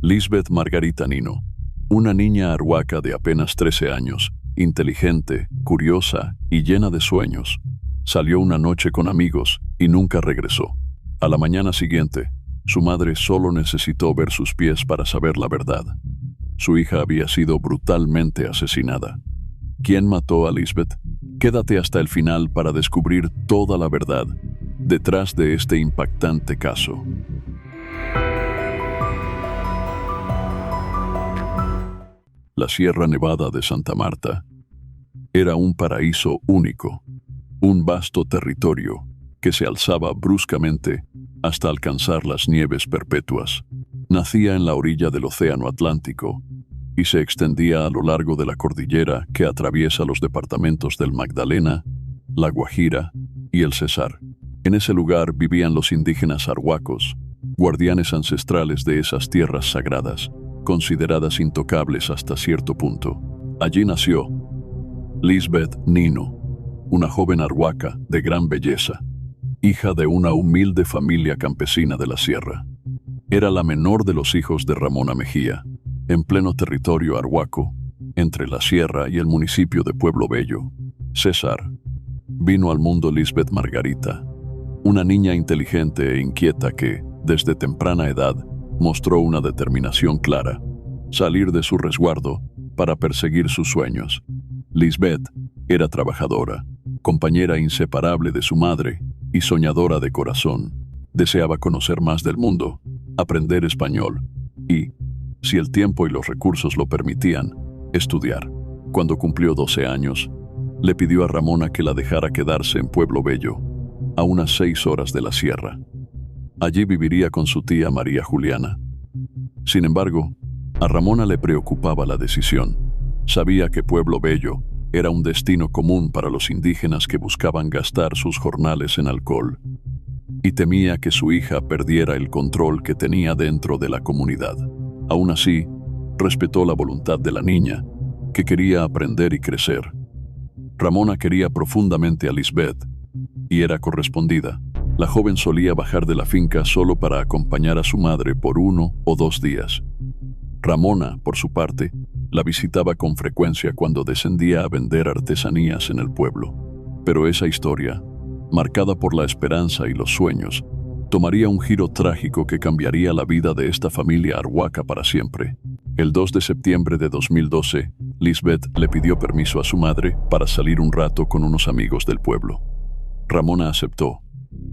Lisbeth Margarita Nino, una niña arhuaca de apenas 13 años, inteligente, curiosa y llena de sueños. Salió una noche con amigos y nunca regresó. A la mañana siguiente, su madre solo necesitó ver sus pies para saber la verdad. Su hija había sido brutalmente asesinada. ¿Quién mató a Lisbeth? Quédate hasta el final para descubrir toda la verdad detrás de este impactante caso. La Sierra Nevada de Santa Marta era un paraíso único, un vasto territorio que se alzaba bruscamente hasta alcanzar las nieves perpetuas. Nacía en la orilla del Océano Atlántico y se extendía a lo largo de la cordillera que atraviesa los departamentos del Magdalena, La Guajira y el Cesar. En ese lugar vivían los indígenas arhuacos, guardianes ancestrales de esas tierras sagradas, consideradas intocables hasta cierto punto. Allí nació Lisbeth Nino, una joven arhuaca de gran belleza, hija de una humilde familia campesina de la sierra. Era la menor de los hijos de Ramona Mejía, en pleno territorio arhuaco, entre la sierra y el municipio de Pueblo Bello. Cesar. Vino al mundo Lisbeth Margarita, una niña inteligente e inquieta que, desde temprana edad, mostró una determinación clara: salir de su resguardo para perseguir sus sueños. Lisbeth era trabajadora, compañera inseparable de su madre y soñadora de corazón. Deseaba conocer más del mundo, aprender español y, si el tiempo y los recursos lo permitían, estudiar. Cuando cumplió 12 años, le pidió a Ramona que la dejara quedarse en Pueblo Bello, a unas 6 horas de la sierra. Allí viviría con su tía María Juliana. Sin embargo, a Ramona le preocupaba la decisión. Sabía que Pueblo Bello era un destino común para los indígenas que buscaban gastar sus jornales en alcohol, y temía que su hija perdiera el control que tenía dentro de la comunidad. Aún así, respetó la voluntad de la niña, que quería aprender y crecer. Ramona quería profundamente a Lisbeth, y era correspondida. La joven solía bajar de la finca solo para acompañar a su madre por 1 o 2 días. Ramona, por su parte, la visitaba con frecuencia cuando descendía a vender artesanías en el pueblo. Pero esa historia, marcada por la esperanza y los sueños, tomaría un giro trágico que cambiaría la vida de esta familia arhuaca para siempre. El 2 de septiembre de 2012, Lisbeth le pidió permiso a su madre para salir un rato con unos amigos del pueblo. Ramona aceptó,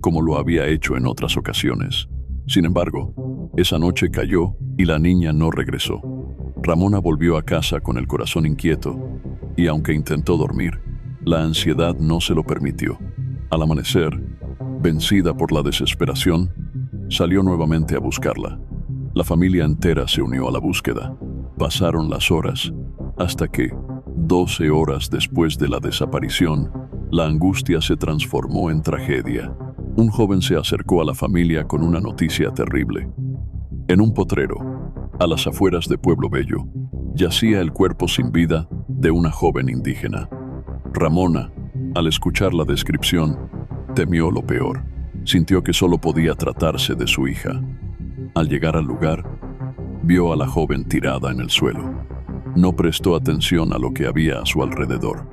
como lo había hecho en otras ocasiones. Sin embargo, esa noche cayó y la niña no regresó. Ramona volvió a casa con el corazón inquieto y, aunque intentó dormir, la ansiedad no se lo permitió. Al amanecer, vencida por la desesperación, salió nuevamente a buscarla. La familia entera se unió a la búsqueda. Pasaron las horas, hasta que, 12 horas después de la desaparición, la angustia se transformó en tragedia. Un joven se acercó a la familia con una noticia terrible. En un potrero, a las afueras de Pueblo Bello, yacía el cuerpo sin vida de una joven indígena. Ramona, al escuchar la descripción, temió lo peor. Sintió que solo podía tratarse de su hija. Al llegar al lugar, vio a la joven tirada en el suelo. No prestó atención a lo que había a su alrededor.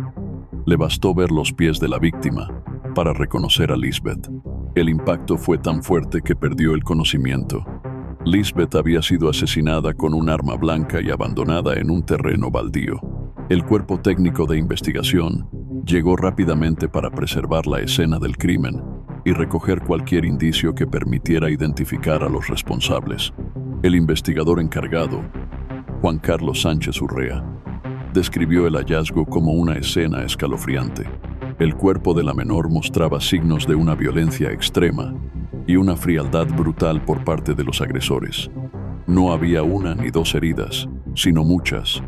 Le bastó ver los pies de la víctima para reconocer a Lisbeth. El impacto fue tan fuerte que perdió el conocimiento. Lisbeth había sido asesinada con un arma blanca y abandonada en un terreno baldío. El cuerpo técnico de investigación llegó rápidamente para preservar la escena del crimen y recoger cualquier indicio que permitiera identificar a los responsables. El investigador encargado, Juan Carlos Sánchez Urrea, describió el hallazgo como una escena escalofriante. El cuerpo de la menor mostraba signos de una violencia extrema y una frialdad brutal por parte de los agresores. No había 1 ni 2 heridas, sino muchas.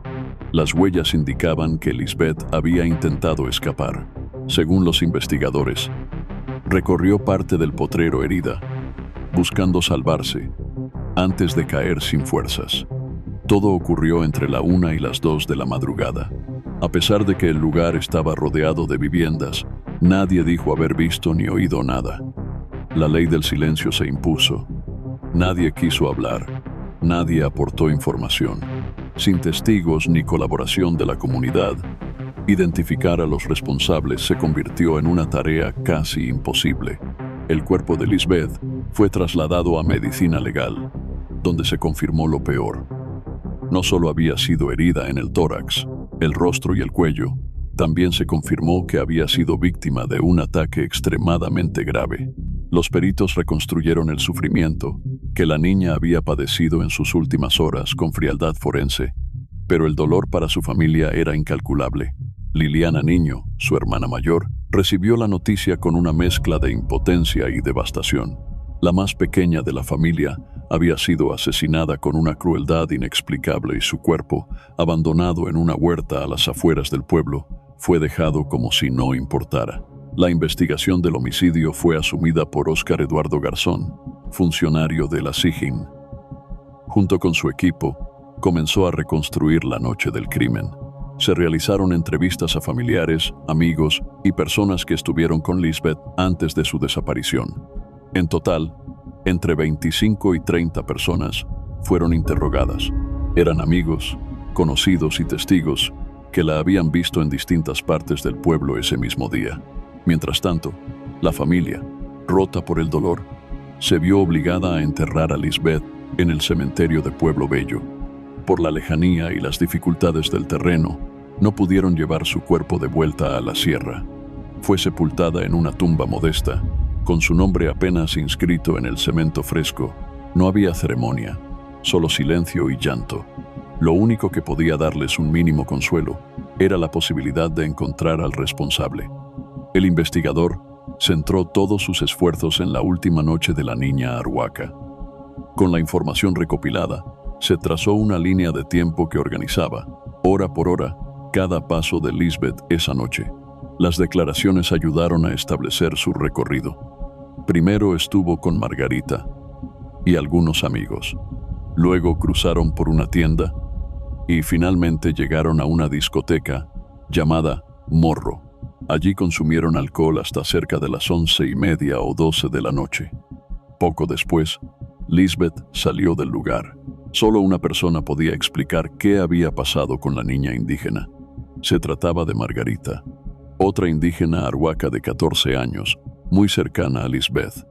Las huellas indicaban que Lisbeth había intentado escapar. Según los investigadores, recorrió parte del potrero herida, buscando salvarse, antes de caer sin fuerzas. Todo ocurrió entre la 1 y las 2 de la madrugada. A pesar de que el lugar estaba rodeado de viviendas, nadie dijo haber visto ni oído nada. La ley del silencio se impuso. Nadie quiso hablar. Nadie aportó información. Sin testigos ni colaboración de la comunidad, identificar a los responsables se convirtió en una tarea casi imposible. El cuerpo de Lisbeth fue trasladado a medicina legal, donde se confirmó lo peor. No solo había sido herida en el tórax, el rostro y el cuello, también se confirmó que había sido víctima de un ataque extremadamente grave. Los peritos reconstruyeron el sufrimiento que la niña había padecido en sus últimas horas con frialdad forense, pero el dolor para su familia era incalculable. Liliana Niño, su hermana mayor, recibió la noticia con una mezcla de impotencia y devastación. La más pequeña de la familia había sido asesinada con una crueldad inexplicable y su cuerpo, abandonado en una huerta a las afueras del pueblo, fue dejado como si no importara. La investigación del homicidio fue asumida por Óscar Eduardo Garzón, funcionario de la SIJIN. Junto con su equipo, comenzó a reconstruir la noche del crimen. Se realizaron entrevistas a familiares, amigos y personas que estuvieron con Lisbeth antes de su desaparición. En total, entre 25 y 30 personas fueron interrogadas. Eran amigos, conocidos y testigos que la habían visto en distintas partes del pueblo ese mismo día. Mientras tanto, la familia, rota por el dolor, se vio obligada a enterrar a Lisbeth en el cementerio de Pueblo Bello. Por la lejanía y las dificultades del terreno, no pudieron llevar su cuerpo de vuelta a la sierra. Fue sepultada en una tumba modesta, con su nombre apenas inscrito en el cemento fresco. No había ceremonia, solo silencio y llanto. Lo único que podía darles un mínimo consuelo era la posibilidad de encontrar al responsable. El investigador centró todos sus esfuerzos en la última noche de la niña Arhuaca. Con la información recopilada, se trazó una línea de tiempo que organizaba, hora por hora, cada paso de Lisbeth esa noche. Las declaraciones ayudaron a establecer su recorrido. Primero estuvo con Margarita y algunos amigos. Luego cruzaron por una tienda y finalmente llegaron a una discoteca llamada Morro. Allí consumieron alcohol hasta cerca de las 11:30 o 12 de la noche. Poco después, Lisbeth salió del lugar. Solo una persona podía explicar qué había pasado con la niña indígena. Se trataba de Margarita, otra indígena arhuaca de 14 años, muy cercana a Lisbeth.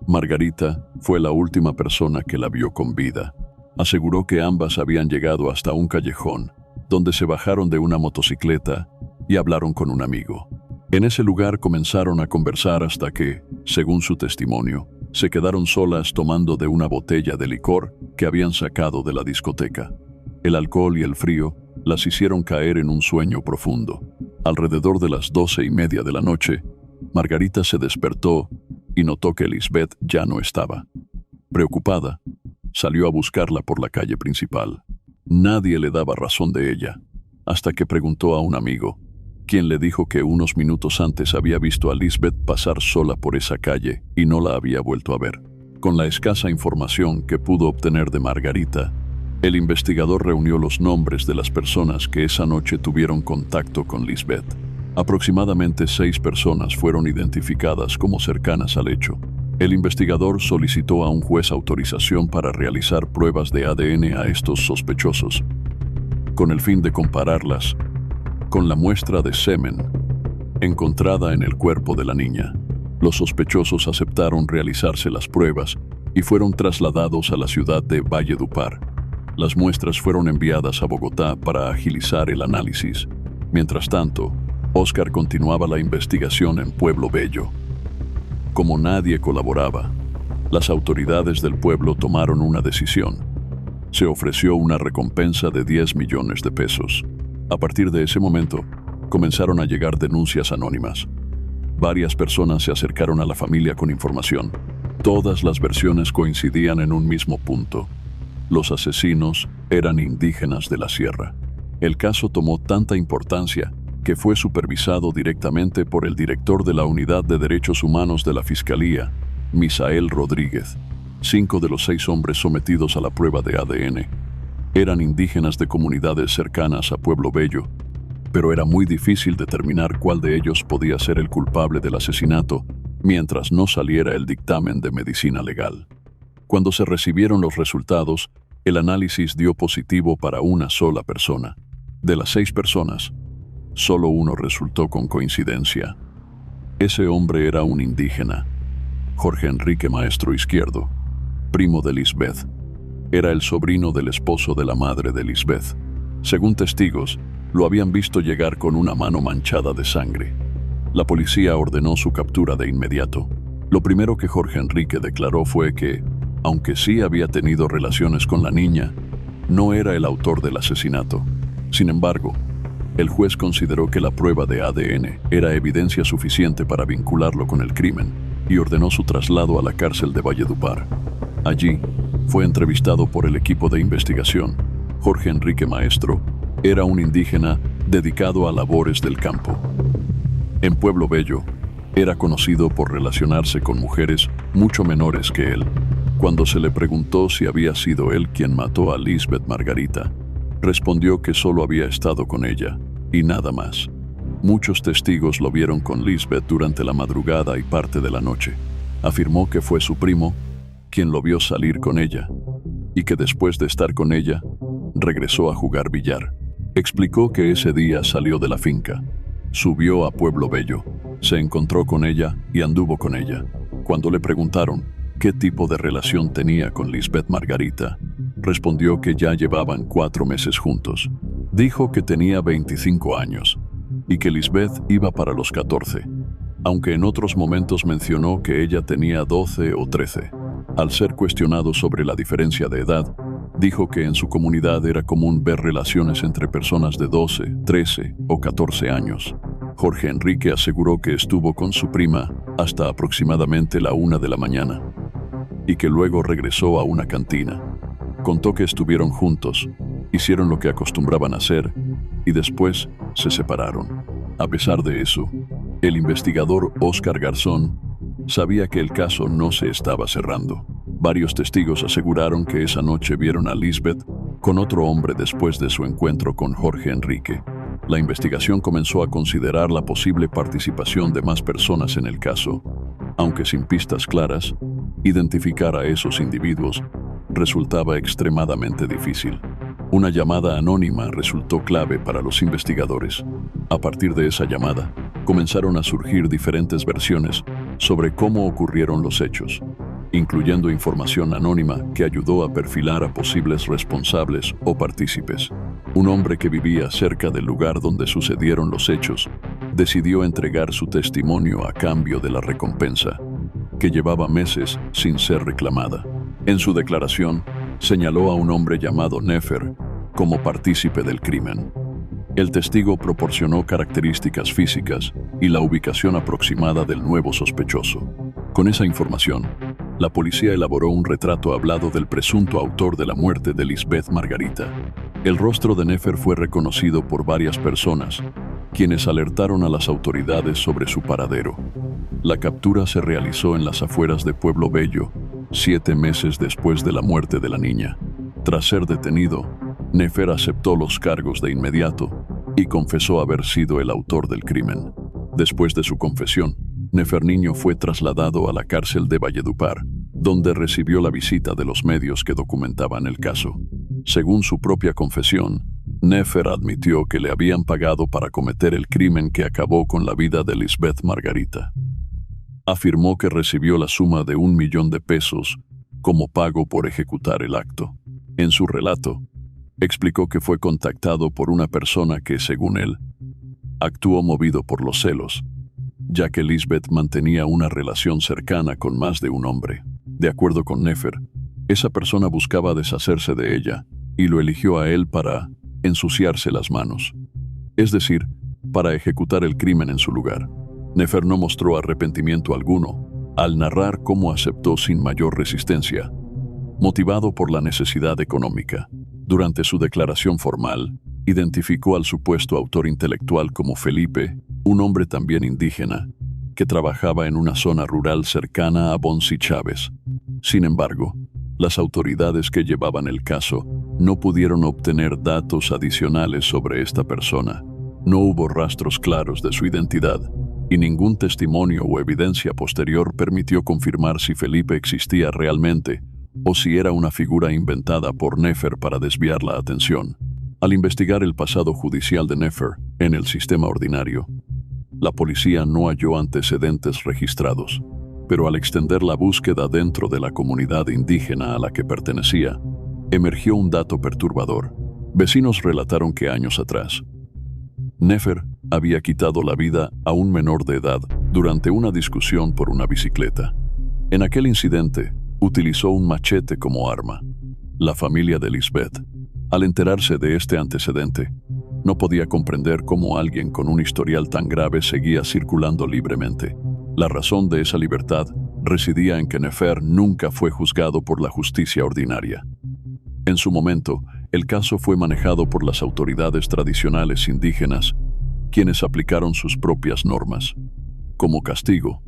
Margarita fue la última persona que la vio con vida. Aseguró que ambas habían llegado hasta un callejón, donde se bajaron de una motocicleta y hablaron con un amigo. En ese lugar comenzaron a conversar hasta que, según su testimonio, se quedaron solas tomando de una botella de licor que habían sacado de la discoteca. El alcohol y el frío las hicieron caer en un sueño profundo. Alrededor de las 12:30 de la noche, Margarita se despertó y notó que Lisbeth ya no estaba. Preocupada, salió a buscarla por la calle principal. Nadie le daba razón de ella, hasta que preguntó a un amigo, quien le dijo que unos minutos antes había visto a Lisbeth pasar sola por esa calle y no la había vuelto a ver. Con la escasa información que pudo obtener de Margarita, el investigador reunió los nombres de las personas que esa noche tuvieron contacto con Lisbeth. Aproximadamente 6 personas fueron identificadas como cercanas al hecho. El investigador solicitó a un juez autorización para realizar pruebas de ADN a estos sospechosos, con el fin de compararlas con la muestra de semen encontrada en el cuerpo de la niña. Los sospechosos aceptaron realizarse las pruebas y fueron trasladados a la ciudad de Valledupar. Las muestras fueron enviadas a Bogotá para agilizar el análisis. Mientras tanto, Óscar continuaba la investigación en Pueblo Bello. Como nadie colaboraba, las autoridades del pueblo tomaron una decisión. Se ofreció una recompensa de 10 millones de pesos. A partir de ese momento, comenzaron a llegar denuncias anónimas. Varias personas se acercaron a la familia con información. Todas las versiones coincidían en un mismo punto. Los asesinos eran indígenas de la sierra. El caso tomó tanta importancia que fue supervisado directamente por el director de la Unidad de Derechos Humanos de la Fiscalía, Misael Rodríguez. 5 de los 6 hombres sometidos a la prueba de ADN eran indígenas de comunidades cercanas a Pueblo Bello, pero era muy difícil determinar cuál de ellos podía ser el culpable del asesinato mientras no saliera el dictamen de medicina legal. Cuando se recibieron los resultados, El análisis dio positivo para una sola persona. De las 6 personas, solo uno resultó con coincidencia. Ese hombre era un indígena, Jorge Enrique Maestro Izquierdo, primo de Lisbeth. Era el sobrino del esposo de la madre de Lisbeth. Según testigos, lo habían visto llegar con una mano manchada de sangre. La policía ordenó su captura de inmediato. Lo primero que Jorge Enrique declaró fue que, aunque sí había tenido relaciones con la niña, no era el autor del asesinato. Sin embargo, el juez consideró que la prueba de ADN era evidencia suficiente para vincularlo con el crimen y ordenó su traslado a la cárcel de Valledupar. Allí, fue entrevistado por el equipo de investigación. Jorge Enrique Maestro era un indígena dedicado a labores del campo. En Pueblo Bello, era conocido por relacionarse con mujeres mucho menores que él. Cuando se le preguntó si había sido él quien mató a Lisbeth Margarita, respondió que solo había estado con ella, y nada más. Muchos testigos lo vieron con Lisbeth durante la madrugada y parte de la noche. Afirmó que fue su primo quien lo vio salir con ella, y que después de estar con ella, regresó a jugar billar. Explicó que ese día salió de la finca, subió a Pueblo Bello, se encontró con ella y anduvo con ella. Cuando le preguntaron qué tipo de relación tenía con Lisbeth Margarita, respondió que ya llevaban 4 meses juntos. Dijo que tenía 25 años y que Lisbeth iba para los 14, aunque en otros momentos mencionó que ella tenía 12 o 13. Al ser cuestionado sobre la diferencia de edad, dijo que en su comunidad era común ver relaciones entre personas de 12, 13 o 14 años. Jorge Enrique aseguró que estuvo con su prima hasta aproximadamente la 1 de la mañana y que luego regresó a una cantina. Contó que estuvieron juntos, hicieron lo que acostumbraban a hacer y después se separaron. A pesar de eso, el investigador Óscar Garzón sabía que el caso no se estaba cerrando. Varios testigos aseguraron que esa noche vieron a Lisbeth con otro hombre después de su encuentro con Jorge Enrique. La investigación comenzó a considerar la posible participación de más personas en el caso. Aunque sin pistas claras, identificar a esos individuos resultaba extremadamente difícil. Una llamada anónima resultó clave para los investigadores. A partir de esa llamada, comenzaron a surgir diferentes versiones sobre cómo ocurrieron los hechos, incluyendo información anónima que ayudó a perfilar a posibles responsables o partícipes. Un hombre que vivía cerca del lugar donde sucedieron los hechos decidió entregar su testimonio a cambio de la recompensa, que llevaba meses sin ser reclamada. En su declaración, señaló a un hombre llamado Nefer como partícipe del crimen. El testigo proporcionó características físicas y la ubicación aproximada del nuevo sospechoso. Con esa información, la policía elaboró un retrato hablado del presunto autor de la muerte de Lisbeth Margarita. El rostro de Nefer fue reconocido por varias personas, quienes alertaron a las autoridades sobre su paradero. La captura se realizó en las afueras de Pueblo Bello, 7 meses después de la muerte de la niña. Tras ser detenido, Nefer aceptó los cargos de inmediato y confesó haber sido el autor del crimen. Después de su confesión, Nefer Niño fue trasladado a la cárcel de Valledupar, donde recibió la visita de los medios que documentaban el caso. Según su propia confesión, Nefer admitió que le habían pagado para cometer el crimen que acabó con la vida de Lisbeth Margarita. Afirmó que recibió la suma de 1 millón de pesos como pago por ejecutar el acto. En su relato, explicó que fue contactado por una persona que, según él, actuó movido por los celos, ya que Lisbeth mantenía una relación cercana con más de un hombre. De acuerdo con Nefer, esa persona buscaba deshacerse de ella y lo eligió a él para ensuciarse las manos, es decir, para ejecutar el crimen en su lugar. Nefer no mostró arrepentimiento alguno al narrar cómo aceptó sin mayor resistencia, motivado por la necesidad económica. Durante su declaración formal, identificó al supuesto autor intelectual como Felipe, un hombre también indígena, que trabajaba en una zona rural cercana a Bonsi Chávez. Sin embargo, las autoridades que llevaban el caso no pudieron obtener datos adicionales sobre esta persona. No hubo rastros claros de su identidad, y ningún testimonio o evidencia posterior permitió confirmar si Felipe existía realmente o si era una figura inventada por Nefer para desviar la atención. Al investigar el pasado judicial de Nefer en el sistema ordinario, la policía no halló antecedentes registrados, pero al extender la búsqueda dentro de la comunidad indígena a la que pertenecía, emergió un dato perturbador. Vecinos relataron que años atrás, Nefer había quitado la vida a un menor de edad durante una discusión por una bicicleta. En aquel incidente, utilizó un machete como arma. La familia de Lisbeth, al enterarse de este antecedente, no podía comprender cómo alguien con un historial tan grave seguía circulando libremente. La razón de esa libertad residía en que Nefer nunca fue juzgado por la justicia ordinaria. En su momento, el caso fue manejado por las autoridades tradicionales indígenas, quienes aplicaron sus propias normas. Como castigo,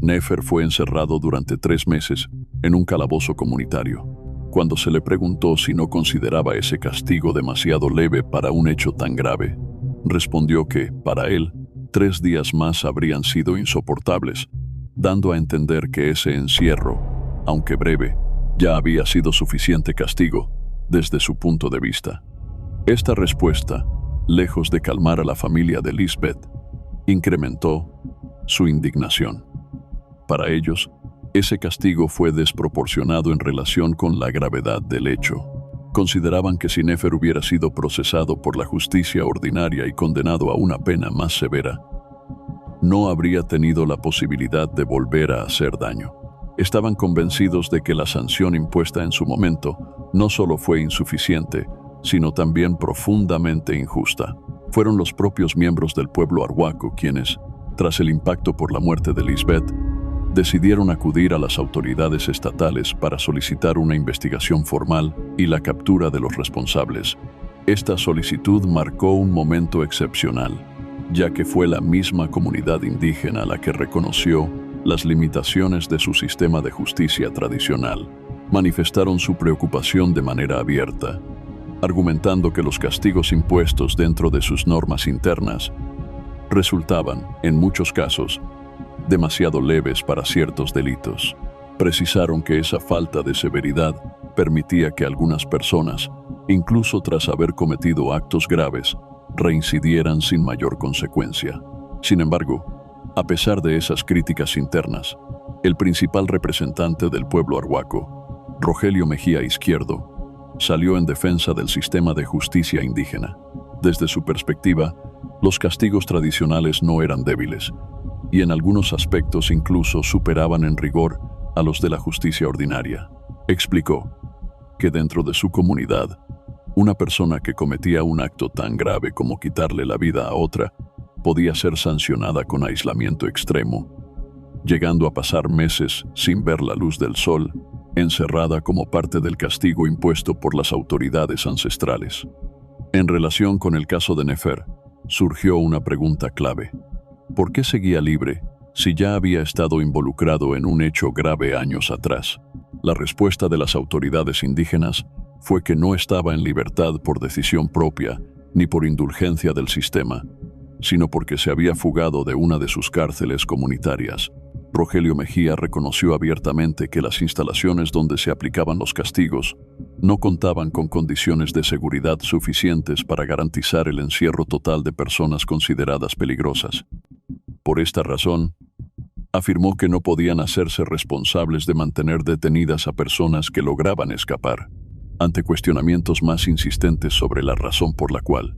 Nefer fue encerrado durante 3 meses en un calabozo comunitario. Cuando se le preguntó si no consideraba ese castigo demasiado leve para un hecho tan grave, respondió que, para él, 3 días más habrían sido insoportables, dando a entender que ese encierro, aunque breve, ya había sido suficiente castigo desde su punto de vista. Esta respuesta, lejos de calmar a la familia de Lisbeth, incrementó su indignación. Para ellos, ese castigo fue desproporcionado en relación con la gravedad del hecho. Consideraban que si Nefer hubiera sido procesado por la justicia ordinaria y condenado a una pena más severa, no habría tenido la posibilidad de volver a hacer daño. Estaban convencidos de que la sanción impuesta en su momento no solo fue insuficiente, sino también profundamente injusta. Fueron los propios miembros del pueblo arhuaco quienes, tras el impacto por la muerte de Lisbeth, decidieron acudir a las autoridades estatales para solicitar una investigación formal y la captura de los responsables. Esta solicitud marcó un momento excepcional, ya que fue la misma comunidad indígena la que reconoció las limitaciones de su sistema de justicia tradicional. Manifestaron su preocupación de manera abierta, argumentando que los castigos impuestos dentro de sus normas internas resultaban, en muchos casos, demasiado leves para ciertos delitos. Precisaron que esa falta de severidad permitía que algunas personas, incluso tras haber cometido actos graves, reincidieran sin mayor consecuencia. Sin embargo, a pesar de esas críticas internas, el principal representante del pueblo arhuaco, Rogelio Mejía Izquierdo, salió en defensa del sistema de justicia indígena. Desde su perspectiva, los castigos tradicionales no eran débiles, y en algunos aspectos incluso superaban en rigor a los de la justicia ordinaria. Explicó que dentro de su comunidad, una persona que cometía un acto tan grave como quitarle la vida a otra podía ser sancionada con aislamiento extremo, llegando a pasar meses sin ver la luz del sol, encerrada como parte del castigo impuesto por las autoridades ancestrales. En relación con el caso de Nefer, surgió una pregunta clave. ¿Por qué seguía libre si ya había estado involucrado en un hecho grave años atrás? La respuesta de las autoridades indígenas fue que no estaba en libertad por decisión propia ni por indulgencia del sistema, sino porque se había fugado de una de sus cárceles comunitarias. Rogelio Mejía reconoció abiertamente que las instalaciones donde se aplicaban los castigos no contaban con condiciones de seguridad suficientes para garantizar el encierro total de personas consideradas peligrosas. Por esta razón, afirmó que no podían hacerse responsables de mantener detenidas a personas que lograban escapar, ante cuestionamientos más insistentes sobre la razón por la cual,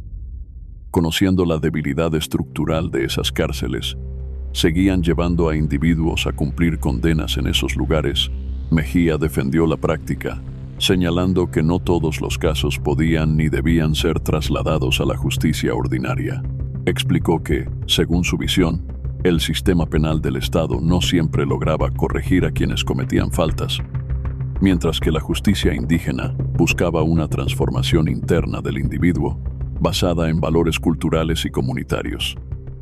conociendo la debilidad estructural de esas cárceles, seguían llevando a individuos a cumplir condenas en esos lugares. Mejía defendió la práctica, señalando que no todos los casos podían ni debían ser trasladados a la justicia ordinaria. Explicó que, según su visión, el sistema penal del Estado no siempre lograba corregir a quienes cometían faltas, mientras que la justicia indígena buscaba una transformación interna del individuo basada en valores culturales y comunitarios.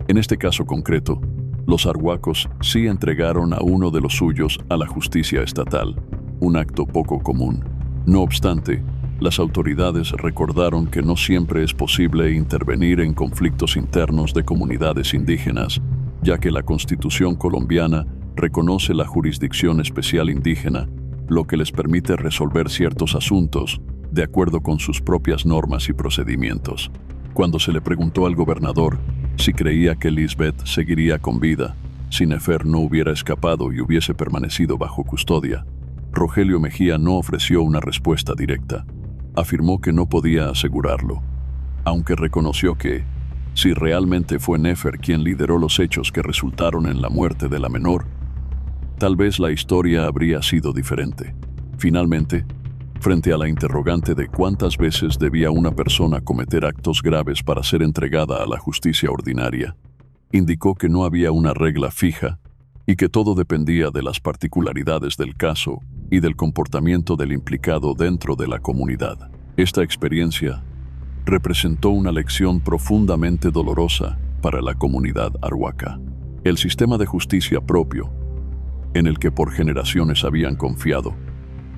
En este caso concreto, los arhuacos sí entregaron a uno de los suyos a la justicia estatal, un acto poco común. No obstante, las autoridades recordaron que no siempre es posible intervenir en conflictos internos de comunidades indígenas, ya que la Constitución colombiana reconoce la jurisdicción especial indígena lo que les permite resolver ciertos asuntos de acuerdo con sus propias normas y procedimientos. Cuando se le preguntó al gobernador si creía que Lisbeth seguiría con vida si Nefer no hubiera escapado y hubiese permanecido bajo custodia, Rogelio Mejía no ofreció una respuesta directa. Afirmó que no podía asegurarlo, aunque reconoció que, si realmente fue Nefer quien lideró los hechos que resultaron en la muerte de la menor, tal vez la historia habría sido diferente. Finalmente, frente a la interrogante de cuántas veces debía una persona cometer actos graves para ser entregada a la justicia ordinaria, indicó que no había una regla fija y que todo dependía de las particularidades del caso y del comportamiento del implicado dentro de la comunidad. Esta experiencia representó una lección profundamente dolorosa para la comunidad arhuaca. El sistema de justicia propio, en el que por generaciones habían confiado,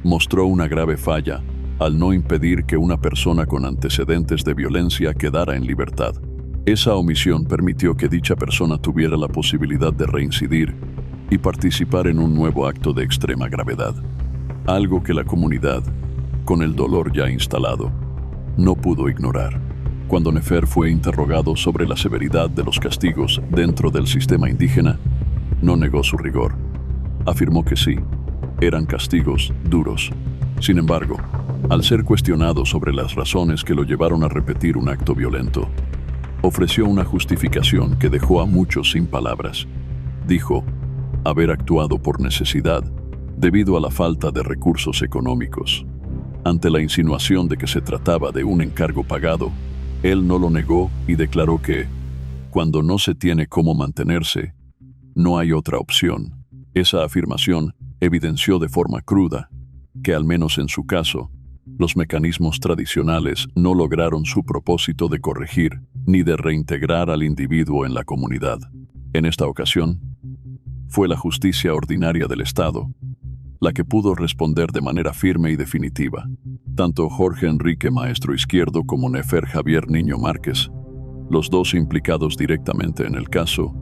mostró una grave falla al no impedir que una persona con antecedentes de violencia quedara en libertad. Esa omisión permitió que dicha persona tuviera la posibilidad de reincidir y participar en un nuevo acto de extrema gravedad, algo que la comunidad, con el dolor ya instalado, no pudo ignorar. Cuando Nefer fue interrogado sobre la severidad de los castigos dentro del sistema indígena, no negó su rigor. Afirmó que sí, eran castigos duros. Sin embargo, al ser cuestionado sobre las razones que lo llevaron a repetir un acto violento, ofreció una justificación que dejó a muchos sin palabras. Dijo haber actuado por necesidad debido a la falta de recursos económicos. Ante la insinuación de que se trataba de un encargo pagado, él no lo negó y declaró que, cuando no se tiene cómo mantenerse, no hay otra opción. Esa afirmación evidenció de forma cruda que, al menos en su caso, los mecanismos tradicionales no lograron su propósito de corregir ni de reintegrar al individuo en la comunidad. En esta ocasión, fue la justicia ordinaria del Estado la que pudo responder de manera firme y definitiva. Tanto Jorge Enrique Maestro Izquierdo como Nefer Javier Niño Márquez, los dos implicados directamente en el caso,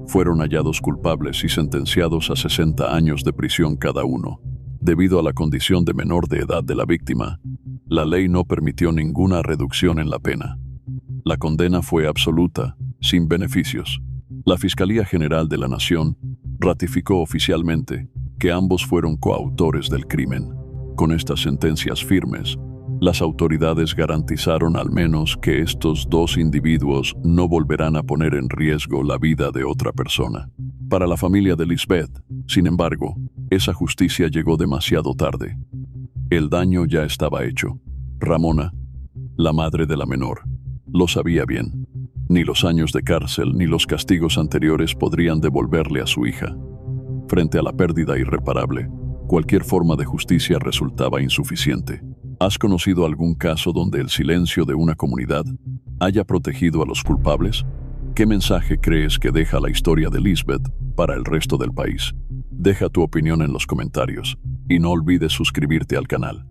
fueron hallados culpables y sentenciados a 60 años de prisión cada uno. Debido a la condición de menor de edad de la víctima, la ley no permitió ninguna reducción en la pena. La condena fue absoluta, sin beneficios. La Fiscalía General de la Nación ratificó oficialmente que ambos fueron coautores del crimen. Con estas sentencias firmes, las autoridades garantizaron al menos que estos dos individuos no volverán a poner en riesgo la vida de otra persona. Para la familia de Lisbeth, sin embargo, esa justicia llegó demasiado tarde. El daño ya estaba hecho. Ramona, la madre de la menor, lo sabía bien. Ni los años de cárcel ni los castigos anteriores podrían devolverle a su hija. Frente a la pérdida irreparable, cualquier forma de justicia resultaba insuficiente. ¿Has conocido algún caso donde el silencio de una comunidad haya protegido a los culpables? ¿Qué mensaje crees que deja la historia de Lisbeth para el resto del país? Deja tu opinión en los comentarios y no olvides suscribirte al canal.